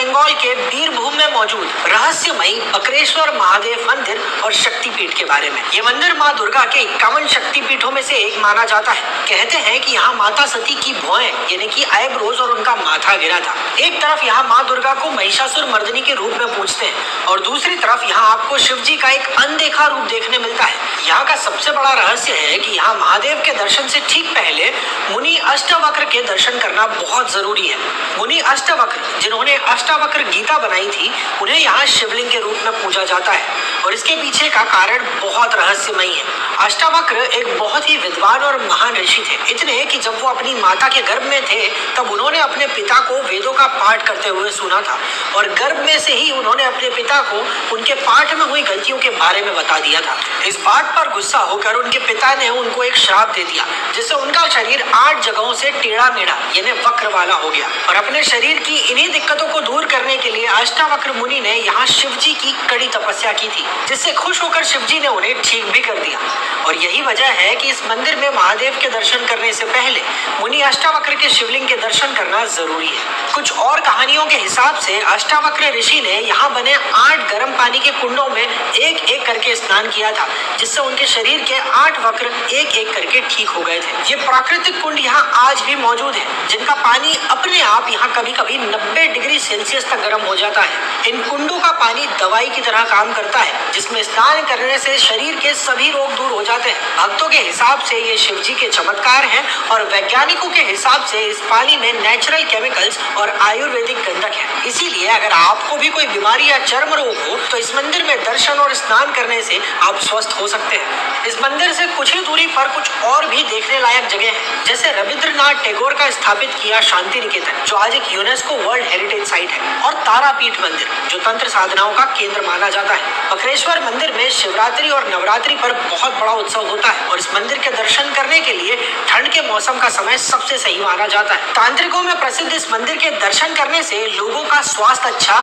बंगाल के बीरभूम में मौजूद रहस्यमयी बकरेश्वर महादेव मंदिर और शक्तिपीठ के बारे में। ये मंदिर माँ दुर्गा के 51 शक्तिपीठों में से एक माना जाता है। कहते हैं कि यहाँ माता सती की भौएं यानी कि आईब्रोज और उनका माथा गिरा था। एक तरफ यहाँ माँ दुर्गा को महिषासुर मर्दिनी के रूप में पूजते हैं और दूसरी तरफ यहाँ आपको शिव जी का एक अनदेखा रूप देखने मिलता है। यहाँ का सबसे बड़ा रहस्य है कि यहाँ महादेव के दर्शन से ठीक पहले मुनि अष्टवक्र के दर्शन करना बहुत जरूरी है। मुनि अष्टवक्र जिन्होंने अष्टावक्र गीता बनाई थी, उन्हें यहाँ शिवलिंग के रूप में पूजा जाता है और इसके पीछे का कारण बहुत रहस्यमयी है। अष्टावक्र एक बहुत ही विद्वान और महान ऋषि थे, इतने कि जब वो अपनी माता के गर्भ में थे तब उन्होंने अपने पिता को वेदों का पाठ करते हुए सुना था और गर्भ में से ही उन्होंने अपने पिता को उनके पाठ में हुई गलतियों के बारे में बता दिया था। इस बात पर गुस्सा होकर उनके पिता ने उनको एक श्राप दे दिया, जिससे उनका शरीर 8 जगहों से टेढ़ा मेढ़ा यानी वक्र वाला हो गया। और अपने शरीर की इन्हीं दिक्कतों को दूर करने के लिए अष्टावक्र मुनि ने यहाँ शिव जी की कड़ी तपस्या की थी, जिससे खुश होकर शिव जी ने उन्हें ठीक भी कर दिया। और यही वजह है कि इस मंदिर में महादेव के दर्शन करने से पहले मुनि अष्टावक्र के शिवलिंग के दर्शन करना जरूरी है। कुछ और कहानियों के हिसाब से अष्टावक्र ऋषि ने यहाँ बने 8 गर्म पानी के कुंडों में एक एक करके स्नान किया था, जिससे उनके शरीर के 8 वक्र एक एक करके ठीक हो गए थे। ये प्राकृतिक कुंड यहाँ आज भी मौजूद है, जिनका पानी अपने आप यहाँ कभी कभी 90 डिग्री सेल्सियस तक गर्म हो जाता है। इन कुंडों का पानी दवाई की तरह काम करता है, जिसमें स्नान करने से शरीर के सभी रोग दूर हो जाते हैं। भक्तों के हिसाब से ये शिव जी के चमत्कार हैं और वैज्ञानिकों के हिसाब से इस पानी में नेचुरल केमिकल्स और आयुर्वेदिक गंधक है। इसीलिए अगर आपको भी कोई बीमारी या चर्म रोग हो तो इस मंदिर में दर्शन और स्नान करने से आप स्वस्थ हो सकते हैं। इस मंदिर से कुछ ही दूरी पर कुछ और भी देखने लायक जगह है, जैसे रविंद्रनाथ टैगोर का स्थापित किया शांति निकेतन, जो आज एक यूनेस्को वर्ल्ड हेरिटेज साइट है, और तारापीठ मंदिर, जो तंत्र साधनाओं का केंद्र माना जाता है। बकरेश्वर मंदिर में शिवरात्रि और नवरात्रि पर बहुत बड़ा उत्सव होता है और इस मंदिर के दर्शन करने के लिए ठंड के मौसम का समय सबसे सही माना जाता है। तांत्रिकों में प्रसिद्ध इस मंदिर के दर्शन करने से लोगों का स्वास्थ्य अच्छा